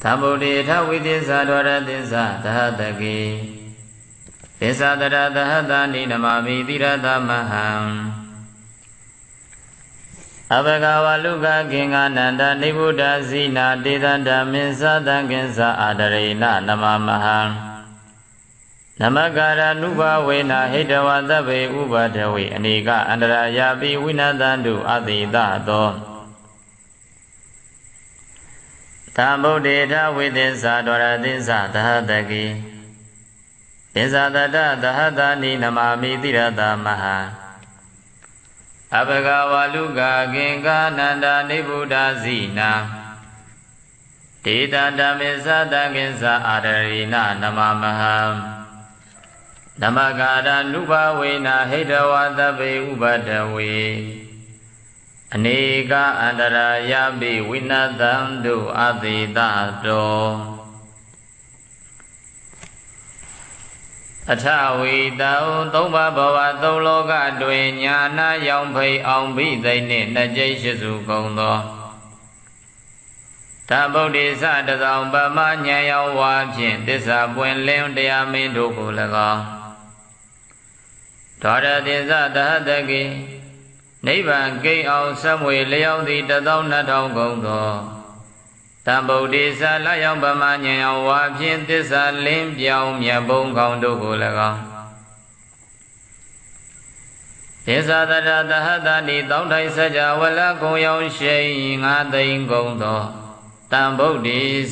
Thambuddhi Thawitisa Dwaratisa Dahataki Desadara Dahatani Namami Tirata Maham Abhagava Luka Kinga Nanda Nibuddha Zina Didanda Minsa Danginsa Adarina Namamaham Namakara Nuba Wena Hidawadabe Ubadawi Anika Andara Yabi Winadandu Adidado Thambuddhi Thawitisa Dwaratisa Dahataki Desadara Dahatani Namami Tirata Maham Abhagava Luka Kinga Nanda Nibuddha Zina Didanda Minsa Danginsa Adarina Namamaham Namakara Nuba Wena Hidawadabe Ubadawi Anika Andara Yabi Winadandu Adidado Athawi Tao Tomba Bava Toloka Dwenyana Yongpai Ongbi Daini Najay Shizu Gondo Thambuddhi Sadasang Bama Nyayang Wapin Tisa Puen Leung Deyamin Duku Laga Dwaratisa Dahataki Nibbana Gate Aung Samwe Leong Di Tatong Natong Gondo Thambuddhi Salayang Bama Nyayang Wapin Tisa Lim Piaung Myabong Kong Duku Laga Desadara Dahatani Tongthai Sajawala Kong Yaung Shei Nga Daing Gondo Thambuddhi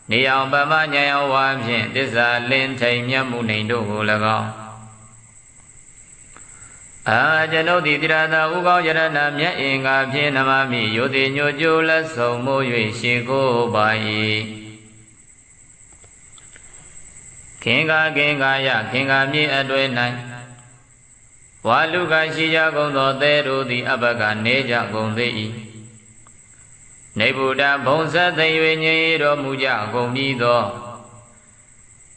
Niyang Bama Nyayang Wapin Tisa Lim Thai Myamu Ning Duku Laga Ajanoti Tirata Ukao Yarana Mya Inga Phin Namami Yoti Nyojo La Somo Yue Shiko Bai Kinga Kinga Ya Kinga Mi Adwe Nai Waluka Shiya Gondo Teru Di Abaka Neja Gondei Nebuddha Bhonsa Tayue Nyero Muja Gombido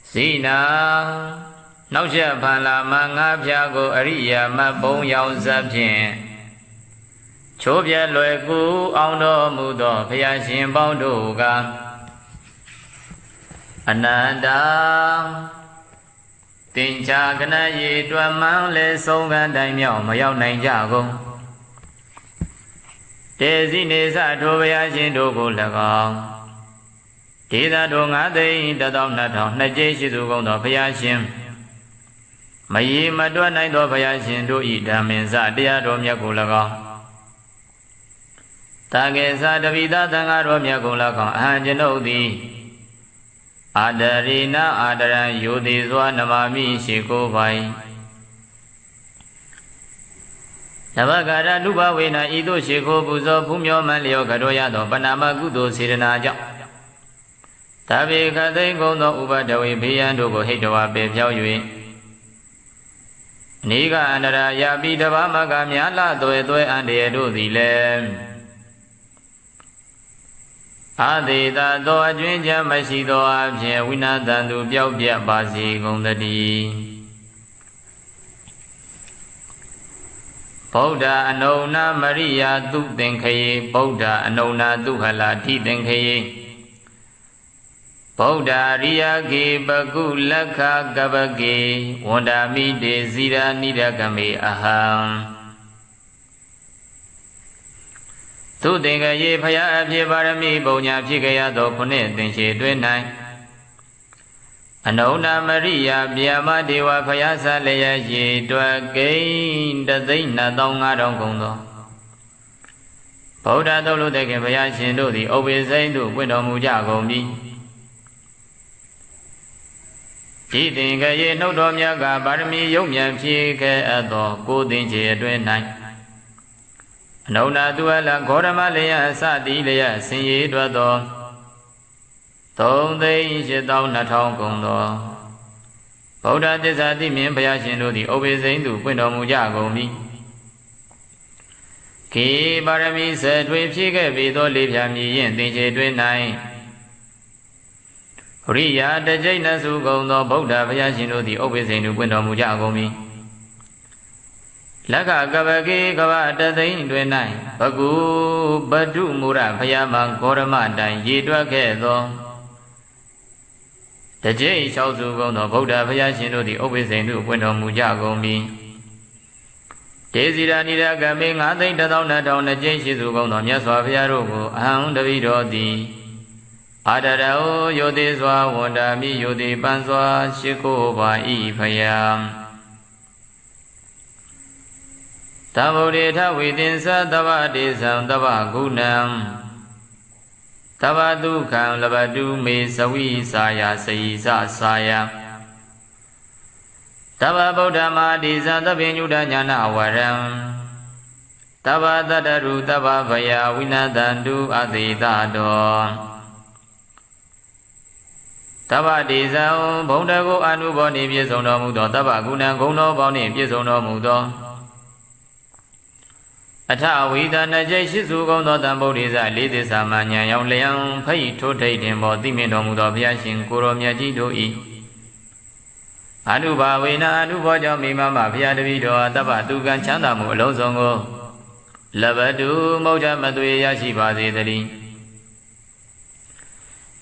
Sinaနောက်ချက်ဖန်လာမှာငါးပြားကိုအရိယာမတ်ဘုံရောက်စဖြင့်ချိုးပြဲလွယ်ကူအောင်တော်မူသောဘုရားရှင်ပေါင်းတို့ကအနန္တတင်ချာကနရေတွမ်းမှန်းလဲဆုံးကန်းတိုင်းမြောက်မရောက်နိုင်ကြကုန်တေစီနေစထိုဘုရားရှင်တို့ကို၎င်းဒေသတို့9,12,000နှစ်ကျိရှိသူကုန်သောဘုရားရှင်မယေမတွက်နိုင်သောဘုရားရှင်တို့ဤဓမ္မင်္စတရားတော်မြတ်ကို၎င်းတာကေသတပိသသံဃာတော်မြတ်ကို၎င်းအဟံကျွန်ုပ်သည်အာဒရိနာအာဒရံယောတိစွာနမမိရှိကိုပိုင်နဘဂရနုဘဝေနဤသို့ရှိကိုပူဇော်ဖူးမြော်မှန်လျောကတော်ရသောပဏာမကုသိုလ်စေတနာကြောင့်တဗေခသိင်ကုန်သောဥပဒဝေဘေးရန်တို့ကိုဟိတဝါပေဖြောက်၍နေကအန္တရာယာပိတဘာမကများလာသွဲအန္တရာယ်တို့သည်လည်းအာသေတာသောအကျွင်းချမ်းမရှိသောအဖြစ်ဝိနာတန်သူပျောက်ပြတ်ပါစေကုန်သတည်းဗုဒ္ဓအနုဏမရိယာသူသင်္ခယေဗုဒ္ဓအနုဏသူဟလာတိသင်္ခယေဗုဒ္ဓရိယကေပကုလက္ခကပကေဝန္ဒာမိတေဇိရာနိရကမေအဟံသူသင်္ကရေဖယားအဖြစ်ပါရမီပုံညာဖြစ်ကြရသောခုနှစ်သင်္ချေတွင်၌အနုဏမရိယာဗျာမဒေဝဖယားဆလျက်ရေတွက်ကိန်း3,500ကုန်သောဗုဒ္ဓသုတ်လို့တဲ့ခင်ဘုရားရှင်တို့သည်ဩဝိစိန်သို့ပွင့်တော်မူကြကုန်ပြီဒီသင်္ကရေနှုတ်တော်မြတ်ကပါရမီယုံမြန်ဖြည့်ခဲ့အပ်သောကိုသင်္ချေအတွင်း၌အနုဏသူအလဂေါရမလျက်စတိလျက်ဆင်ရည်တွက်သော3,8,2,000ကုန်သောဗုဒ္ဓသစ္စာသိမြင်ဘုရားရှင်တို့သည်ဩဝိစိန်သို့ပွင့်တော်မူကြကုန်ပြီခေပါရမီဆယ်ထွေဖြည့်ခဲ့ပြီးသောလေးဖြာမြည်ရင်သင်္ချေတွင်၌ရိယာတကျိတ်နစုကုန်သောဗုဒ္ဓဘုရားရှင်တို့သည်ဥပ္ပဇိန်သို့ပွင့်တော်မူကြကုန်ပြီ Laka Kabaki Kava Tatin Dwenai Bagu Badu Mura Payama Gorama Dan Yidwa Kedo The J Shauzu Gono Boda Payashino the Obisenu Wendo Mujagomi Desira Nida Gaming Atin Tadona Down the J Shizu Gono Yaswa Piarogo Aham Davido Di Adarao Yodeswa Wanda Mi Yodi Banswa Shiko Vai Payam Tabodeta within Sadava Desam Dava Gunam Tabadukam Labadu Me Sawi Saya Saisa Saya Taba Bodama Desa Tabinuda Nyana Waram Taba Dadaru Taba Vaya Winadandu Adidado Taba Desa Bondago Anuboni Piesono Mudo Taba Guna Gono Boni Piesono Mudo Ata Vida Najay Shizugo no Tambodiza Lady Samanya Yang Leang Pai Tote Dembo Dimino Mudo Piashin Kuro Miyajido E Anuba Wina Anuboja Mimama Pia Davido Taba Dugan Chandamu Lozongo Labadu Moja Madwe Yashiba Zedali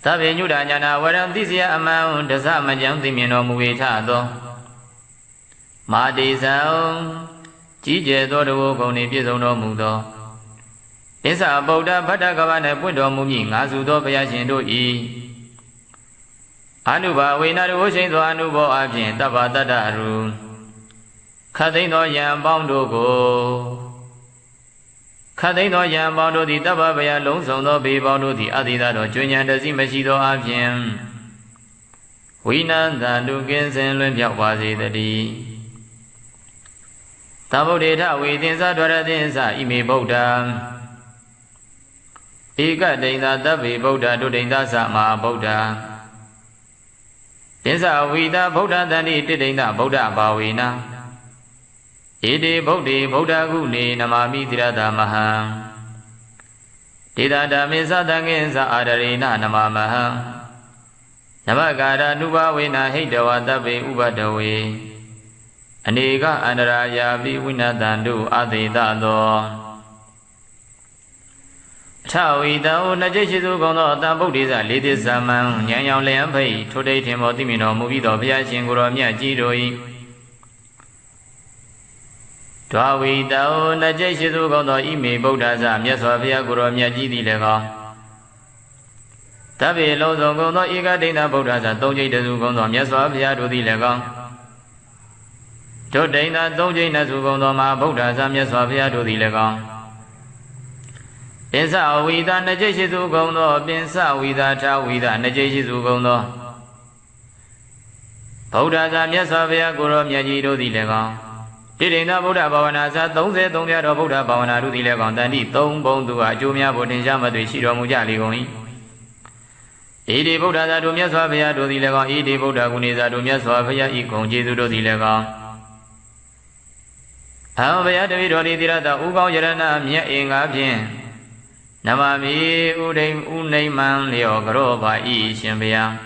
Tabe Nuda Yana Waram Dizia Amount Dasamajam Dimino Muita Do Madisa Jije Dodo Goni Pizono Mudo Esa Boda Patagavana Pundo Mumi Azudo Payashindo E Anuba Wina Oshindo Anubo Abin Taba Dadaru Kadino Yam Bondo Go Kadino Yam Bondo di Taba Baya Lonsono Be Bondo di Adida Junior Dazimashido Abin Wina Dandukin and Lumpia Wazi the D Tabodeta within Sadwaradinsa Ime Boda Ega Dena Davi Boda Dudinda Sama Boda Densa Vida Boda Dani Didinda Boda Bawina Ede Bodi Boda Guni Namami Tirada Maha Dida Damisa Dangensa Adarina Namamaha Namagara Nuba Wina Hidawa Davi Ubadawe Anega Anaraya Vinadando Adidado Tawida Najeshizu Gono Tambodiza Lady Saman Yang Lampai Today Timotimino Movido Piashin Guromia Jiroi Tawida Najeshizu Gono Ime Bodaza Miaswavia Guromia Jidi Lega Tabi Lozo Gono Iga Dina Bodaza Doji Dezu Gono Miaswavia Dudi Lega Todaina Dojina Zugono Ma Boda Zamya Swavia do the Legon Pensa Vida Najeshi Zugono, Pensa Vida Tawida Najeshi Zugono Boda Zamya Swavia Gurom Yaji do the Legon Didina Boda Bavanaza, Donze Donya Boda Bavana do the Legon, Dani Dong Bondua, Jumia Botinjama de Shiro Mujali Goi Ede Boda Dumia Swavia do the Legon, Ede Boda Guniza Dumia Swavia Econ Jesu do the Legon Avaya Davidori Dirada Ugo Yarana Mia Ingapin Namami Udem Unayman Leo Groba E Shimbia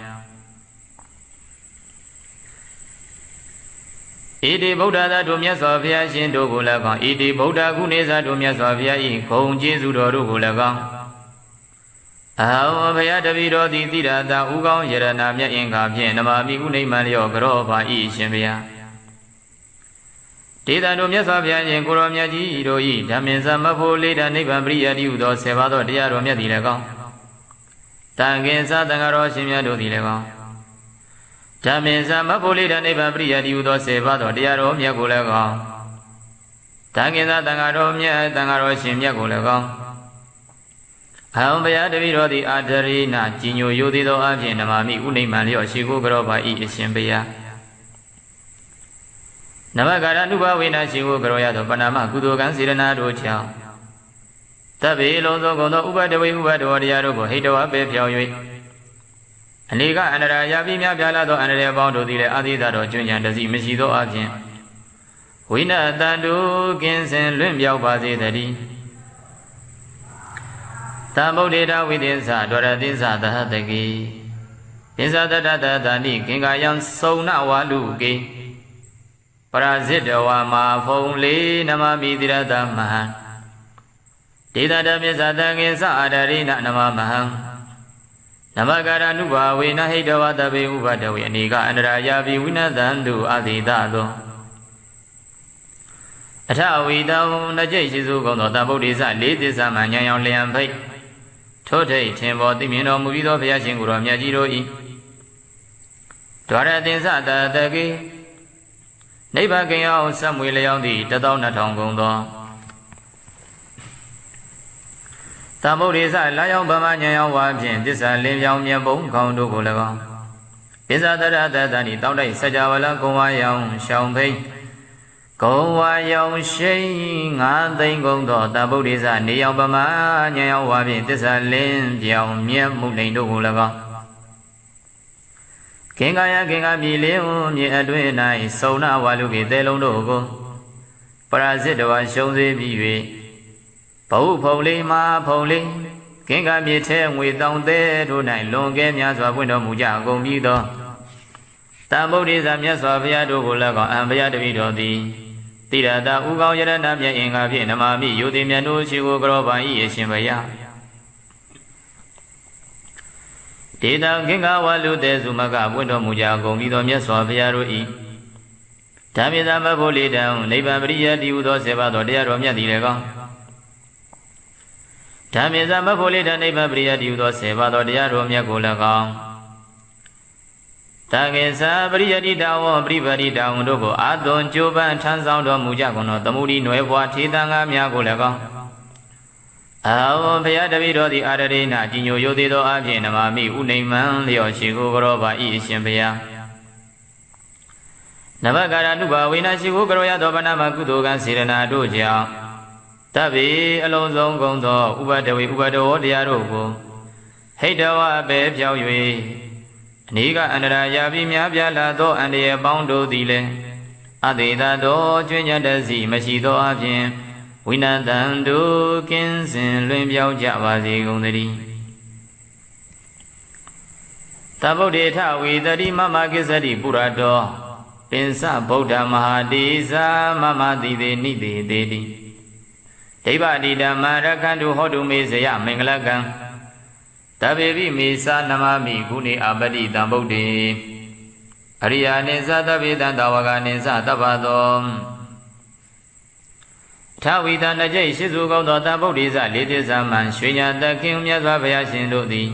Ede Boda Dumia Sofia Shindo Gulagon Ede Boda Guneza Dumia Sofia E Kong Jesu Doru Gulagon Avaya Davidori Dirada Ugo Yarana Mia Ingapin Namami Unayman Leo Groba E Shimbia Dida no Miasavia and Goromia Jiroi, Daminza Mapo Leda Niba Bria Dudo, Sevado Diaro Medilegon. Tangenza Dangaro Simia do Dilegon. Daminza Mapo Leda Niba Bria Dudo, Sevado Diaro Miagolegon. Tangenza Dangaro Mia Dangaro Simia Golegon. Hambea Davido di Adarina, Gino Yudido Abin, Namami Unimanio, Shigo Groba E. Shimbea. Namagara Nuba Wina Shigo Groya, Panama, Gudogan Sirena Rocha. Tabi Lozo Gono Uba de Uba de Diarogo, Hidoa Bepio. Aniga and Yabimia Bialado and Rebondo di Adidado Junior, the Zimisido Abin. Wina Dandu, Gins and Lumbia Bazi Daddy. Tambo data within Sadora Dinsa the Hatagi. Dinsa the Dani, King Ayan so now Walugi. ပရာဇိတဝါမာဖုံလေးနမမိတိရတမဟံဒေသတပိသတကေသအာဒရိနနမမဟံနမကာရနုဘာဝေနဟိတဝတပေဥပတဝေအနေကအန္တရာယာပိဝိနသံတုအတိတသောအထဝီတံနှကျိတ်ရှိစုကုန်သောတဗုဒ္ဓိစလေးသစ္စာမှဉာဏ်ရောက်လျံဖိတ်ထို့ထိတ်ထင်ပေါ်သိမြင်တော်မူပြီးသောဘုရားရှင်ကိုယ်တော်မြတ်ကြီးတို့၏ဒွါရသင်္စတတကေနိဗ္ဗာန်ကင်အောင်ဆက်မွေလျောင်းသည့်12000ကုန်သောတဗုဒ္ဓိစလာရောက်ဗမာဉာဏ်ရောက်ဝါဖြင့်သစ္စာလင်းပြောင်းမြတ်ဘုံခေါင်းတို့ကို၎င်းပိစ္ဆတရတတဏိတောက်တိုက်စัจ java လကုံဝါရောင်ရှောင်းဖိတ်ကုံဝါရောင်ရှိန်9သိန်းကုန်သောတဗုဒ္ဓိစနေရောက်ဗမာဉာဏ်ရောက်ဝါဖြင့်သစ္စာလင်းပြောင်းမြတ်မှုလိန်တို့ကို၎င်းကင်္ကာယကင်္ကာမြေလင်းမြေအတွင်း၌စုံနာဝါလူပြေသဲလုံးတို့ကိုပရာဇိတဝါရှုံးစေပြီး၍ဘုဖုံလေးမာဖုံလေးကင်္ကာမြေထဲငွေတောင်းသေးတို့၌လွန်ကဲများစွာပွင့်တော်မူကြကုန်ပြီးသောတံဗုဒ္ဓိဇာမြတ်စွာဘုရားတို့ကို၎င်းအံဘုရားတပည့်တော်သည်တိရတာဥကောင်းယရဏမြတ်အင်္ဂါဖြင့်နမာမိယုတိမြတ်တို့ရှိကိုကြောပါ၏အရှင်ဘုရားဒေတံကင်္ဂဝါလူသေးစုမကပွင့်တော်မူကြကုန်ပြီးသောမြတ်စွာဘုရားတို့၏ဓမ္မေသမဘုလိတံနိဗ္ဗာန်ပရိယတိဟုသောဆေပါသောတရားတော်မြတ်သည်လည်းကောင်းဓမ္မေသမဘုလိတံနိဗ္ဗာန်ပရိယတိဟုသောဆေပါသောတရားတော်မြတ်ကိုလည်းကောင်းတကေသပရိယတိတဝပရိပတိတဝတို့ကိုအာသွန်ကြိုးပမ်းထမ်းဆောင်တော်မူကြကုန်သောသမုဒိနွယ်ဘွားထေသံဃာများကိုလည်းကောင်းအာဝဘုရားတပည့်တော်သည်အာရရိဏကြီးညိုရိုသေးသောအဖြစ်နမမိဥနိမ္မံလျော့ရှိကိုကြောပါ၏အရှင်ဘုရားနဗကာရနုဘဝေနရှိကိုကြောရသောဗနာမကုသိုလ်ကံစေရနာတို့ကြောင့်တဗ္ဗေအလုံးစုံကုန်သောဥပဒဝေဥပဒဝောတရားတို့ကိုဟိတဝအပေဖြောက်၍အနိကအန္တရာယာပြီးများပြားလာသောအန္တရာယ်ပေါင်းတို့သည်လည်းအတေသသောကျွင်းညတစီမရှိသောအပြင်ဝိနတံတို့ကင်းစင်လွင်ပြောင်းကြပါစေကုန်သတည်းတဗုဒ္ဓေထဝေတတိမမကိစ္စတိပုရတောပင်စဗုဒ္ဓမဟာတိဇာမမတိတေနိတေတေတိဒိဗ္ဗတိဓမ္မရခန္တုဟောတုမေဇယမင်္ဂလကံတဗေပိမေသာနမမိဂုဏေအပတိတံဗုဒ္ဓေအရိယာနိသတဗေတံတဝကနိသတဗ္ဗသောထဝီတနကြိတ်ရှိစုကောင်းသောတံဗုဒ္ဓိစလေးသစ္စာမှန်ရွှေညာတခင်မြတ်စွာဘုရားရှင်တို့သည်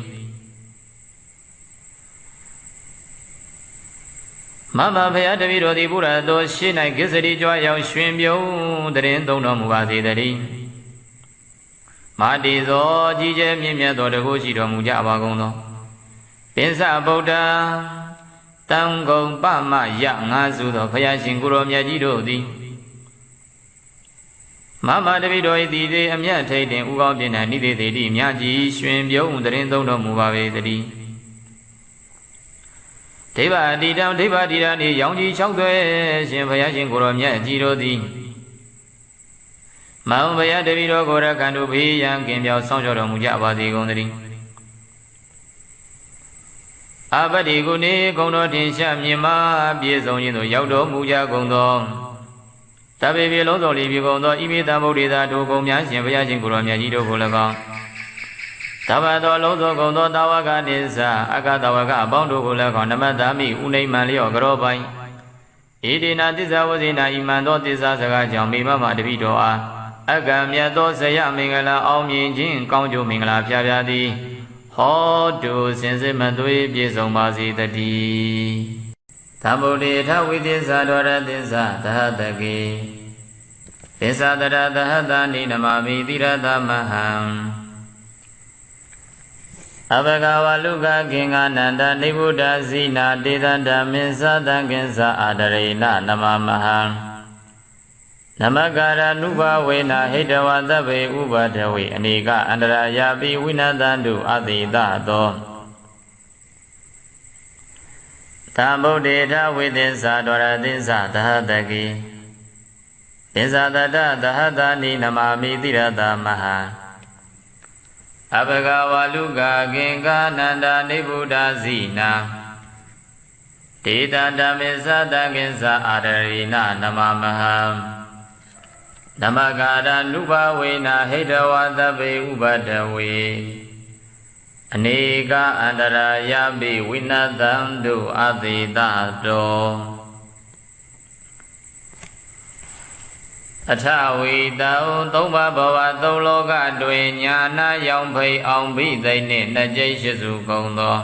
မမဘုရားတပည့်တော်သည်ဘုရားတော်ရှေ့၌ကိစ္စတိကြွရောက်ရွှင်ပြုံးတရင်သုံးတော်မူပါစေတည်းမာတိသောကြီးကျယ်မြင့်မြတ်သောတကုရှိတော်မူကြပါကုန်သောပင်စဗုဒ္ဓတံဂုံပမယငါစုသောဘုရားရှင်ကိုယ်တော်မြတ်ကြီးတို့သည်မမတပိတော်၏တည်သေးအမြတ်ထိတ်တင်ဥကောင်းပြင်း၌နိသေသေးတိမြတ်ကြီးရွှင်ပြုံးတရင်သုံးတော်မူပါပေတည်းဒိဗ္ဗတိတံဒိဗ္ဗတိရာနှင့်ရောင်ကြီး၆သွဲရှင်ဘုရားရှင်ကိုယ်တော်မြတ်ကြီးတို့သည်မောင်ဘုရားတပိတော်ကိုရကံတို့ဘေးရန်ကင်းပြောင်းဆောင်ကြောတော်မူကြပါစေကုန်သတည်းအပတိကုနေဂုံတော်တင်ရှာမြင်မာပြည့်စုံခြင်းသို့ရောက်တော်မူကြကုန်သောတဗ္ဗေပြေလုံးစုံလီပြေကုန်သောဣမိတံဗုဒ္ဓေသာတို့ကုန်များရှင်ဘုရားရှင်ကိုယ်တော်မြတ်ကြီးတို့ကို၎င်းတဗ္ဗသောလုံးစုံကုန်သောတာဝကနိစ္စအကတဝကအပေါင်းတို့ကို၎င်းနမတ္တမိဥနိမ္မံလျော့ကြောပိုင်ဣတိနာသစ္စာဝဇိနာဣမံသောသစ္စာစကားကြောင့်မိမမတပိတော်အားအကံမြတ်သောဇယမင်္ဂလာအောင်မြင်ခြင်းကောင်းကျိုးမင်္ဂလာဖျားဖျားသည်ဟောတုစင်စစ်မသွေးပြည့်စုံပါစေတည်းသမ္ဗုဒ္ဓေထဝိသစ္စာဒဝရသစ္စာသဟတကေသစ္စာတရသဟတနိနမမိတိရသမဟံအဘဂဝလုကခေင္ဂနန္တနိဗ္ဗုဒ္ဓဇိနာတေတံဓမ္မေသတံကိသအာဒရေနနမမဟံနမကာရနုဘဝေနဟိတဝသဗ္ဗေဥပဒဝေအနေကအန္တရာယာပိဝိနတံတုအတိတသောသံဗုဒ္ဓေထဝိသစ္စာဒဝရသစ္စာသဟတကေသစ္စာတတသဟတနိနမမိတိရသမဟံအဘဂဝလုကခေင္ဂနန္ဒနိဗ္ဗုဒ္ဓဇိနာ ဒေတာဓမ္မေသတကိစ္စအာရရိနနမမဟံနမကာရနုဘဝေနဟိတဝသဗ္ဗေဥပဒဝေအနေကအန္တရာယပိဝိနသံတုအသေတတောအထဝီတောသုံးပါးဘဝသုံးလောကတွင်ညာနာရောင်ဖိအောင်ဘိသိနှင့်နှစ်ကျိရှိစုကုန်သော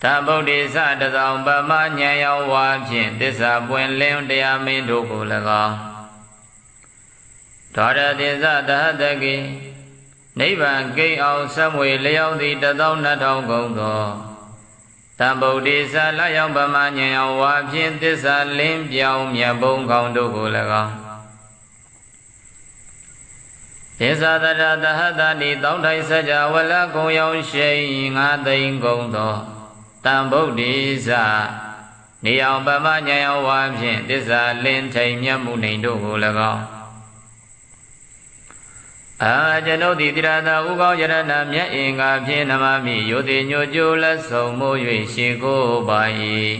တဗုဒ္ဓေသတသောပမဉာဏ်ရောဝါဖြင့်သစ္စာပွင့်လင်းတရားမင်းတို့ကို၎င်းဒေါရတိသတဟတကိနိဗ္ဗာန်ကိန်းအောင်ဆက်မွေလျောက်သည့်12000ကုန်သောတဗုဒ္ဓေသလျောင်ပမဉာဏ်ရောဝါဖြင့်သစ္စာလင်းပြောင်းမြတ်ဘုံကောင်းတို့ကို၎င်းသစ္စာတရတဟတနိတောင်းထိုင်စကြဝဠာကုံရောင်ရှိ9သိန်းကုန်သောတံဗုဒ္ဓေသနေအောင်ပမဉာဏ်ရောဝါဖြင့်သစ္စာလင်းထိန်မြတ်မှုနေတို့ကို၎င်းကျွန်ုပ်သည်တိရတာဥကောင်းယရဏမြတ်အင်္ဂါဖြင့်နမမိယောတိညိုကျိုးလက်ဆုံးမိုး၍ရှိခိုးပါ၏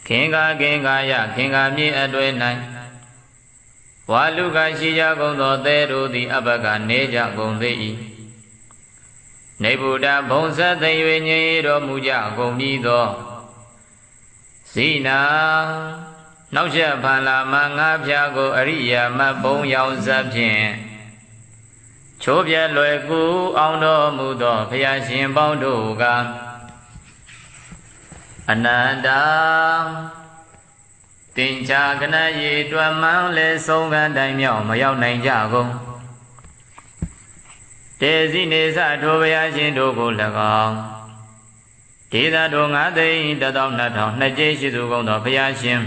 ခင်္ဂယခင်္ဂမြေအတွင်၌ဝါလူကရှိကြကုန်သောသဲတို့သည်အဘကနေကြကုန်သေး၏နေဗုဒ္ဓဘုံဆက်သိ၍ငြိမ်တော်မူကြကုန်ပြီသောဇိနာနောက်ချက်ဖန်လာမငါးဖြာကိုအရိယာမဘုံရောင်စပ်ဖြင့်ချိုးပြဲလွယ်ကူအောင်တော်မူသောဘုရားရှင်ပေါင်းတို့ကအနန္တတင်ချာကနရေတွမ်းမှန်လေဆုံးကတိုင်မြောက်မရောက်နိုင်ကြကုန်တေဇိနေသထိုဘုရားရှင်တို့ကို၎င်းဒေသတို့9သိန်း12000နှစ်ကျိရှိသူကုန်သောဘုရားရှင်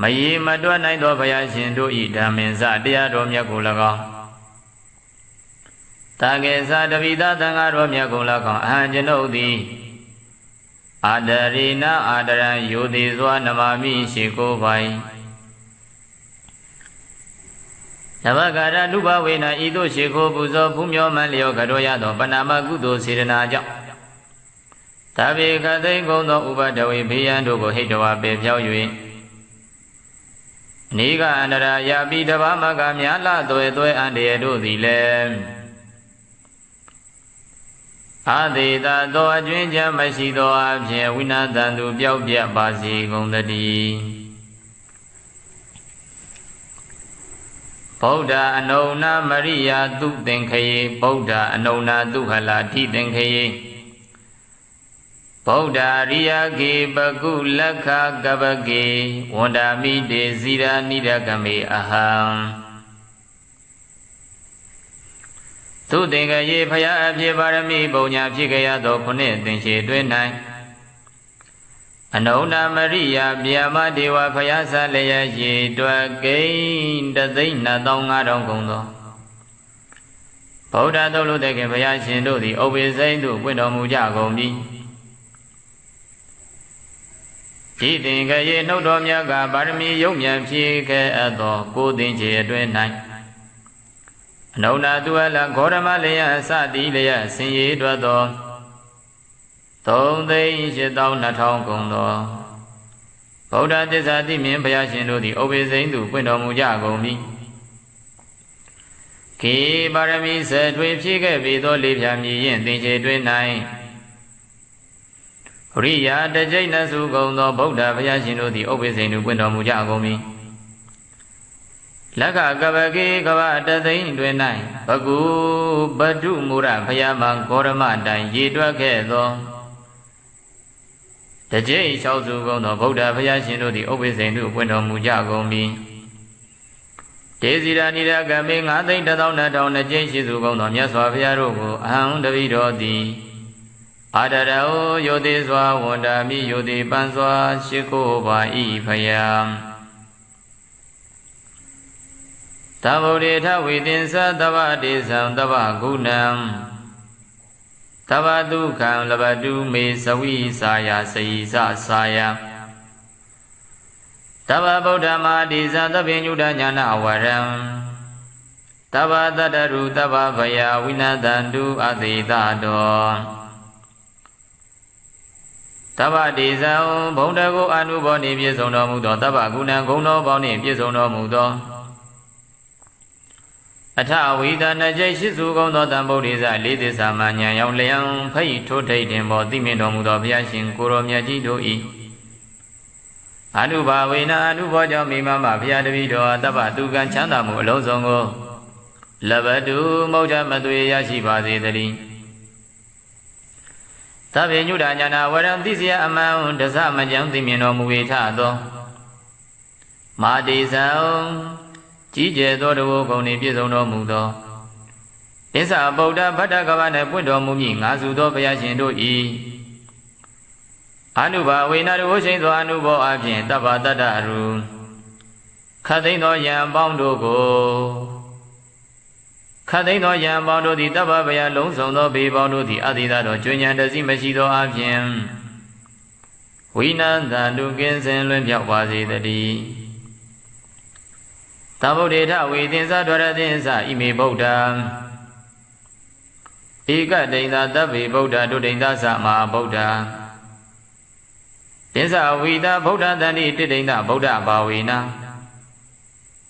မရေမတွက်နိုင်သောဘုရားရှင်တို့ဤဓမ္မင်္စတရားတော်မြတ်ကို၎င်းတာကေသတပိသသံဃာတော်မြတ်ကို၎င်းအဟံကျွန်ုပ်သည်အာဒရိနာအာဒရံယောတိစွာနမမိရှိကိုပိုင်နမကာရနုဘဝေနဤသို့ရှိခိုးပူဇော်ဖူးမြော်မှန်လျောကတော်ရသောပဏာမကုသိုလ်စေတနာကြောင့်တဗေခသိင်ကုန်သောဥပဒဝေဘေးရန်တို့ကိုဟိတဝါပေဖြောက်၍နေကအန္တရာယပိတဘာမကများလသွဲအန္တရာယ်တို့သည်လည်းအာသေတသောအကျွင်းချမ်းမရှိသောအဖြစ်ဝိနာတန်သူပျောက်ပြတ်ပါစေကုန်သတည်းဗုဒ္ဓအနုဏမရိယာသူသင်္ခယေဗုဒ္ဓအနုဏသူဟလာတိသင်္ခယေဗုဒ္ဓရိယကေပကုလက္ခကပကေဝန္ဒာမိတေဇိရာနိဒကမေအဟံသူသင်္ကရေဖယားအဖြစ်ပါရမီပုံညာဖြစ်ကြရသောခုနှစ်သင်္ချေတွင်၌အနုဏမရိယာဗျာမဒေဝဖယားဆလျက်ရေတွက်ကိန်း1,25,000ကုန်သောဗုဒ္ဓသုတ်လို့တဲ့ခင်ဘုရားရှင်တို့သည်ဩဝိစိန်သို့ပွင့်တော်မူကြကုန်ပြီဒီသင်္ကရေနှုတ်တော်မြတ်ကပါရမီယုံမြန်ဖြစ်ခဲ့အပ်သောကိုသင်္ချေအတွင်၌အနုဏသူအလဂေါရမလျက်စသည်လျက်ဆင်ရည်တွက်သော3,8,2,000ကုန်သောဗုဒ္ဓသစ္စာတိမြင်ဘုရားရှင်တို့သည်ဩဝိစိန်သို့ပွင့်တော်မူကြကုန်ပြီခေပါရမီဆယ်ထွေဖြစ်ခဲ့ပြီသောလေးဖြာမြည်ရင်သင်္ချေတွင်၌ရိယာတကျိတ်နစုကုန်သောဗုဒ္ဓဘုရားရှင်တို့သည်ဥပ္ပစိန်သို့ပွင့်တော်မူကြကုန်ပြီလက္ခကပကေကဗတသိန်းတွင်၌ဘဂုပတုမူရဘုရားမဂေါရမတိုင်ရည်တွက်ခဲ့သောတကျိတ်၆စုကုန်သောဗုဒ္ဓဘုရားရှင်တို့သည်ဥပ္ပစိန်သို့ပွင့်တော်မူကြကုန်ပြီတေဇိရာနိရကမေ9,1,2,000နှစ်ကျိတ်ရှိစုကုန်သောမြတ်စွာဘုရားတို့ကိုအဟံတပိတော်သည်အာဒရောယောတိစွာဝန္ဒာမိယောတိပန်စွာရှိခိုးပါ၏ဖယံသဗ္ဗုဒ္ဓေထဝိသင်္သသဗ္ဗတေသံသဗ္ဗဂုဏံသဗ္ဗဒုက္ခံလဘတုမေသဝိစာယစေယသစာယသဗ္ဗဗုဒ္ဓမာတိဇာသဗ္ဗညုတညာနာဝရံသဗ္ဗတတ္တရုသဗ္ဗဗယဝိနတန္တုအသေတတော တဗ္ဗဒေဇံဘုံတကုအနုဘောနှင့်ပြည့်စုံတော်မူသောတဗ္ဗဂုဏံဂုဏ်တော်ပေါင်းနှင့်ပြည့်စုံတော်မူသောအထဝိဒနာကျိရှိစုကုန်သောတံဗုဒ္ဓေဇလေးသစ္စာမှဉာဏ်ရောက်လျံဖိတ်ထိုးထိတ်တင်ပေါ်သိမြင်တော်မူသောဘုရားရှင်ကိုရောမြတ်ကြီးတို့၏အနုဘာဝေနအနုဘောကြောင့်မိမမဘုရားတပည့်တော်တဗ္ဗသူကံချမ်းသာမှုအလုံးစုံကိုလဘတုမௌဒမသွေရရှိပါစေတည်းသဗ္ဗညုတညာနာဝရံသိစရာအမှန်ဒဇမကြံသိမြင်တော်မူ၏ထသောမာတိဇံကြီးကျယ်သောတဝုဂုံနှင့်ပြည့်စုံတော်မူသောဣဇဗုဒ္ဓဗတ္တကဗနှင့်ပွင့်တော်မူမည်ငါစုသောဘုရားရှင်တို့၏အနုဘာဝေနတဝရှိန်သောအနုဘောအဖြင့်တဗ္ဗတတ္တရူခတ်သိမ်းသောယံပေါင်းတို့ကိုခတ်သိမ်းသောယံပေါင်းတို့သည်တဗ္ဗဗယလုံးစုံသောဘေပေါင်းတို့သည်အတိသာတော်ကျွဉ္ဉံတစီမရှိသောအဖြင့်ဝိနန္တတုကင်းစင်လွင်ပြောက်ပါစေတည်းသဗ္ဗုဒ္ဓေထဝေသင်္ဇဒွရသင်္ဇဣမေဗုဒ္ဓံဧကဒိဋ္ဌသဗ္ဗေဗုဒ္ဓဒုဒိဋ္ဌသမဟာဗုဒ္ဓသင်္ဇဝိတာဗုဒ္ဓတန္တိတိဒိဋ္ဌဗုဒ္ဓဘာဝေန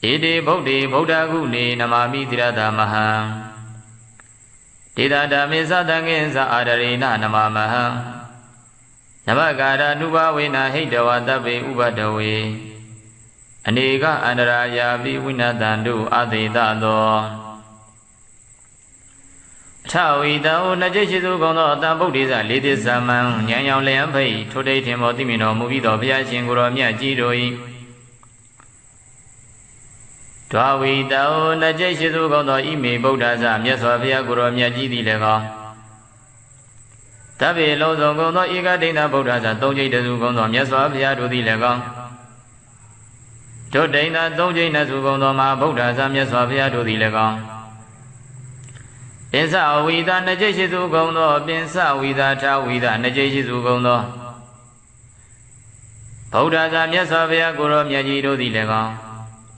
ဧတေဗုဒ္ဓေဗုဒ္ဓကုနေနမာမိတိရတမဟံဒေတာဓမ္မေသတံငင်းဇအာဒရေနနမမဟံနမကာရနုဘဝေနဟိတဝသဗ္ဗေဥပဒဝေအနေကအန္တရာယာပိဝိနတံတို့အသေတသောအထဝိတံနှကျိရှိစုကုန်သောတံဗုဒ္ဓေဇလေးသစ္စာမံဉာဏ်ရောင်လျံဖိတ်ထိုတိတ်ထင်ပေါ်သိမြင်တော်မူပြီးသောဘုရားရှင်ကိုရောမြတ်ကြီးတို့၏ဒွါဝိတံနှကျိရှိစုကုန်သောဣမေဗုဒ္ဓဇမြတ်စွာဘုရားကိုရောမြတ်ကြီးသည်လည်းကောင်းတဗ္ဗေလုံးစုံကုန်သောဧကဒိဋ္ဌဗုဒ္ဓဇသုံးကျိတ်တစုကုန်သောမြတ်စွာဘုရားတို့သည်လည်းကောင်းဒုဒိဋ္ဌသုံးကျိတ်နှစုကုန်သောမဟာဗုဒ္ဓဇမြတ်စွာဘုရားတို့သည်လည်းကောင်းပင်စဝိသနှစ်ကျိတ်ရှိစုကုန်သောပင်စဝိသထာဝိသနှစ်ကျိတ်ရှိစုကုန်သောဗုဒ္ဓဇမြတ်စွာဘုရားကိုရောမြတ်ကြီးတို့သည်လည်းကောင်း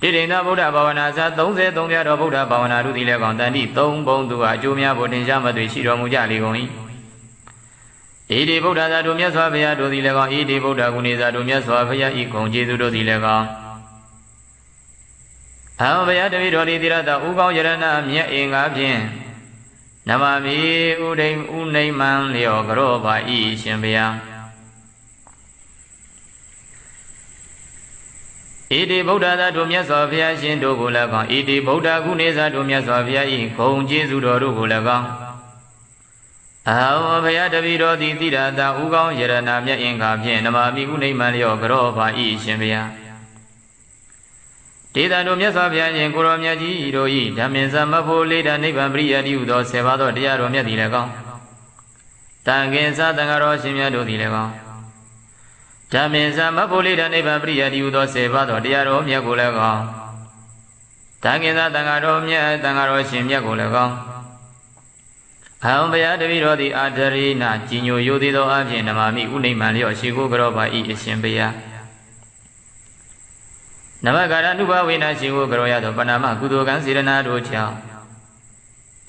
တိရိဏဗုဒ္ဓဘာဝနာဇ33ပြတော်ဗုဒ္ဓဘာဝနာတို့သည်လည်းကောင်းတန်တိ3ဘုံသူဟာအကျိုးများဖို့တင်ရှားမသွေရှိတော်မူကြလေကုန်၏ဣတိဗုဒ္ဓဇာတို့မြတ်စွာဘုရားတို့သည်လည်းကောင်းဣတိဗုဒ္ဓဂုဏေဇာတို့မြတ်စွာဘုရားဤဂုဏ်ကျေးဇူးတို့သည်လည်းကောင်းအဟံဘုရားတပည့်တော်ဒီသီရတဥကောင်းယရဏမြတ်အင်္ဂါဖြင့်နမမိဥဒိဥနိမံလျောကရောပါဤရှင်ဘုရားဣတိဗုဒ္ဓသာတို့မြတ်စွာဘုရားရှင်တို့ကိုလည်းကောင်းဣတိဗုဒ္ဓကုနေဇာတို့မြတ်စွာဘုရားဤဂုဏ်ကျေးဇူးတော်တို့ကိုလည်းကောင်းအဟံဘုရားတပည့်တော်ဒီသီရတဥကောင်းယရဏမြတ်အင်္ဂါဖြင့်နမမိဥနိမံလျောကရောပါဤရှင်ဘုရားဒေသတို့မြတ်စွာဘုရားရှင်ကိုရောမြတ်ကြီးတို့၏ဓမ္မင်သမဖို့လေးတနိဗ္ဗာန်ပရိယတိဟုသော10ပါးသောတရားတော်မြတ်သည်လည်းကောင်းတန်ခင်စသံဃာတော်ရှင်မြတ်တို့သည်လည်းကောင်းဓမ္မင်သမဖို့လေးတနိဗ္ဗာန်ပရိယတိဟုသော10ပါးသောတရားတော်မြတ်ကိုလည်းကောင်းတန်ခင်စသံဃာတော်မြတ်သံဃာတော်ရှင်မြတ်ကိုလည်းကောင်းအဟံဘုရားတပည့်တော်သည်အာဒရိနာကြီးညိုယိုသေးသောအဖြင့်နမမိဥနိမံလျောရှိကိုကရောပါဤအရှင်ဘုရားနမကာရနုဘဝေနရှိကိုကရောရသောပဏာမကုသိုလ်ကံစေရနာတို့ကြောင့်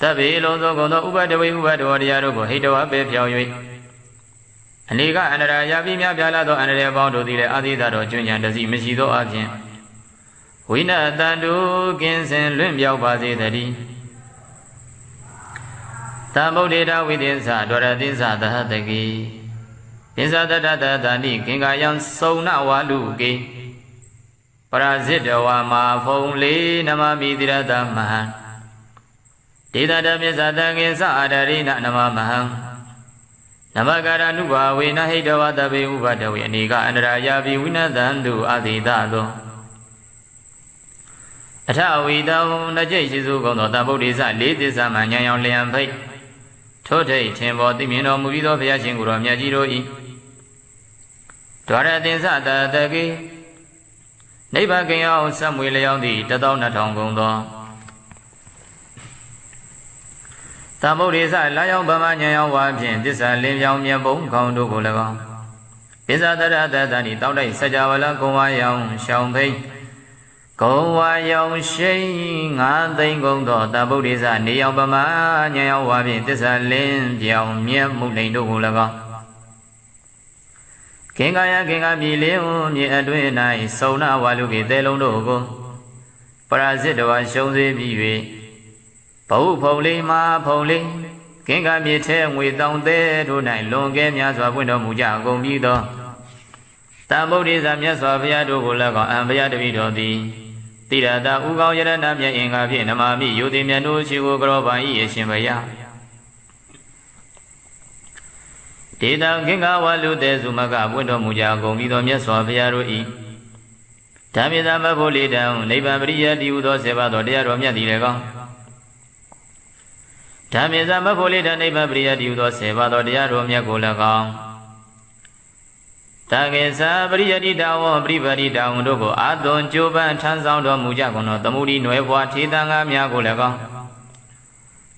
တဗ္ဗေလုံးစုံကုန်သောဥပဒဝေဥပဒဝတရားတို့ကိုဟိတဝပေဖြောင်း၍အနေကအန္တရာယာပိမြပြလာသောအန္တရာယ်ပေါင်းတို့သည်လည်းအာသီသတော်ကျွဉ္ဉံတစီမရှိသောအပြင်ဝိနတန္တုကင်းစင်လွင့်ပြောက်ပါစေတည်းတံဗုဒ္ဓေတဝိသင်္ဇဒွရသင်္ဇသဟတကိသင်္ဇတတတတဏိခင်္ကာယံစုံနဝါလူကေပရာဇိတဝါမာဖုံလေးနမမိတိရတမဟံဒေသတမေဇာတံငင်္ဇအာဒရိနနမမဟံနမကာရနုဘာဝေနဟိတဝတဘေဥပဒဝေအနေကအန္တရာယာပိဝိနတံတုအသေတသောအထဝိတံနှကျိတ်ရှိစုကုန်သောတံဗုဒ္ဓေဇလေးသစ္စာမှဉာဏ်ရောင်လျံဖိတ်ထိုထိတ်ထင်ပေါ်သိမြင်တော်မူပြီးသောဘုရားရှင်ကိုယ်တော်မြတ်ကြီးတို့၏ဒွါရသင်္ဇတတကိနိဗ္ဗာန်ကင်အောင်ဆက်မွေလျောင်းသည့်12000ကုန်သောသမ္ဗုဒ္ဓေဇလာယောင်ဗမဉာဏ်ရောင်ဝါဖြင့်သစ္စာလင်းပြောင်းမြတ်ဘုံခေါင်းတို့ကို၎င်းပိဇာတရတတဏိတောက်တိုက်စัจ java လကုံဝါယောင်ရှောင်းဖိတ်ကုံဝါယောင်ရှိန်9သိန်းကုန်သောသမ္ဗုဒ္ဓေဇနေယောင်ဗမဉာဏ်ရောင်ဝါဖြင့်သစ္စာလင်းပြောင်းမြတ်မှုလိန်တို့ကို၎င်း ခင်္ကာယခင်္ကာပြည်လင်းမြေအတွင်း၌စုံနာဝါလူပြေတဲလုံးတို့ကိုပရာဇိတဝါရှုံးစေပြီး၍ဘဝဖုံလေးမှာဖုံလေးခင်္ကာမြေထဲငွေတောင်းသေးတို့၌လွန်ကဲများစွာပွင့်တော်မူကြကုန်ပြီးသောတန်ဗုဒ္ဓဇာမြတ်စွာဘုရားတို့ကိုလည်းကောင်းအံဘုရားတပည့်တော်သည်တိရတာဥကောင်းယရဏမြတ်အင်္ဂါဖြင့်နမမိယုတိမြတ်တို့ရှိကိုကြောပါ၏အရှင်ဘုရားဒေတံခင်္ကာဝါလူသေးစုမကပွင့်တော်မူကြကုန်ပြီးသောမြတ်စွာဘုရားတို့၏ဓမ္မေသမဖို့လေတံနိဗ္ဗာန်ပရိယတိဟုသောဆေပါသောတရားတော်မြတ်သည်လည်းကောင်းဓမ္မေသမဖို့လေတံနိဗ္ဗာန်ပရိယတိဟုသောဆေပါသောတရားတော်မြတ်ကိုလည်းကောင်းတကေသာပရိယတိတဝံပရိပတိတဝံတို့ကိုအာသွန်ကြိုးပမ်းထမ်းဆောင်တော်မူကြကုန်သောသမုဒိနွယ်ဘွားထေသံဃာများကိုလည်းကောင်း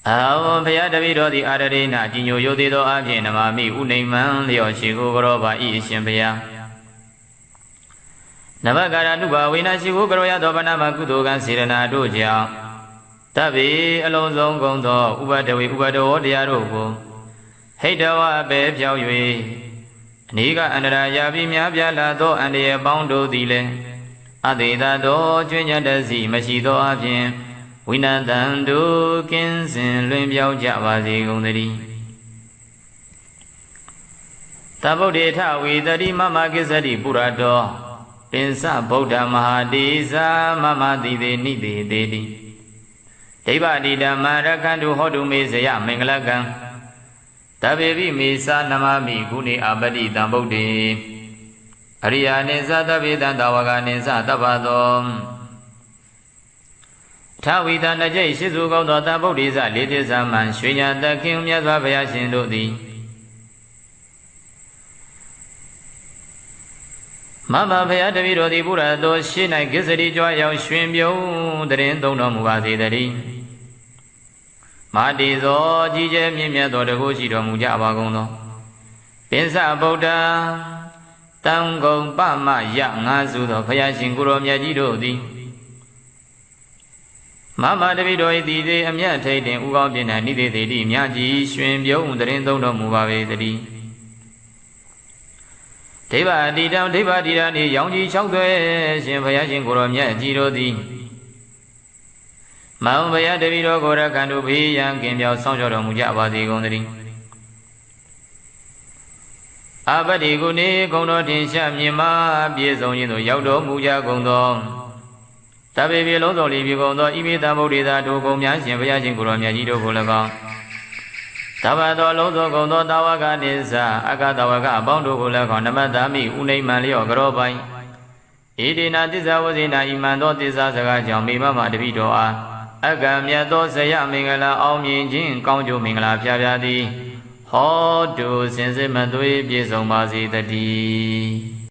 အာဝံဘုရားတပည့်တော်သည်အာရရိဏကြီးညိုယုတ်သေးသောအဖြစ်နမမိဥနိမ္မံလျော့ရှိကိုကြောပါ၏အရှင်ဘုရားနဗကာရနုဘဝေနရှိကိုကြောရသောဗနာမကုသိုလ်ကံစေရနာတို့ကြောင့်တဗ္ဗေအလုံးစုံကုန်သောဥပဒဝေဥပဒဝောတရားတို့ကိုဟိတဝအပေဖြောက်၍အနိကအန္တရာယာပြီးများပြားလာသောအန္တရာယ်ပေါင်းတို့သည်လည်းအတေသာသောကျွင်းညတစီမရှိသောအပြင်ဝိနတံတို့ကင်းစင်လွင်ပြောင်းကြပါစေကုန်သတည်းသဗ္ဗုဒ္ဓေထဝေတတိမမကိစ္စတိပုရတောပင်စဗုဒ္ဓမဟာတိဇာမမတိတေနိတေတေတိဒိဗ္ဗတိဓမ္မရခန္တုဟောတုမေဇယမင်္ဂလကံတဗ္ဗေပိမေသာနမမိဂုဏေအပတိတံဗုဒ္ဓေအရိယာနိသသဗ္ဗေတံတဝကနိသတပ္ပသောထဝီတနကြိတ်ရှိစုကောင်းသောတံဗုဒ္ဓေဇလေးတိဇာမံရွှေညာတခင်မြတ်စွာဘုရားရှင်တို့သည်မမဘုရားတပည့်တော်သည်ဘုရားတော်ရှေ့၌ကိစ္စတိကြွရောက်ရွှင်ပြုံးတရင်သုံးတော်မူပါစေတည်းမာတိသောကြီးကျယ်မြင့်မြတ်သောတကုရှိတော်မူကြပါကုန်သောပင်စဗုဒ္ဓတံဂုံပမယငါစုသောဘုရားရှင်ကိုရောမြတ်ကြီးတို့သည်မမတပိတော်၏တည်သေးအမြတ်ထိတ်တင်ဥကောင်းပြင်း၌နိသေသေးတိမြတ်ကြီးရွှင်ပြုံးတရင်သုံးတော်မူပါပေတည်းဒိဗ္ဗတိတံဒိဗ္ဗတိရာနှင့်ရောင်ကြီး၆သွဲရှင်ဘုရားရှင်ကိုရောမြတ်ကြီးတို့သည်မောင်ဘုရားတပည့်တော်ကိုရခန္တုဘေးရန်ကင်းပြောင်းဆောင်ကြတော်မူကြပါစေကုန်သတည်းအပတိကုနေဂုံတော်တင်ရှာမြင်မာပြည့်စုံခြင်းသို့ရောက်တော်မူကြကုန်သောတဗ္ဗေပြေလုံးစုံလီပြေကုန်သောဣမိတံဗုဒ္ဓေသာတို့ကုန်များရှင်ဘုရားရှင်ကိုရောမြတ်ကြီးတို့ကို၎င်းတဗ္ဗသောလုံးစုံကုန်သောတာဝကနိစ္စအကတဝကအပေါင်းတို့ကို၎င်းနမတ္တမိဥနိမ္မံလျော့ကြောပိုင်ဣတိနာသစ္စာဝဇိနာဣမံသောသစ္စာစကားကြောင့်မိမမတပိတော်အားအကမြတ်သောဇယမင်္ဂလာအောင်မြင်ခြင်းကောင်းကျိုးမင်္ဂလာဖျားဖျားသည်ဟောတုစင်စစ်မသွေးပြည့်စုံပါစေတည်း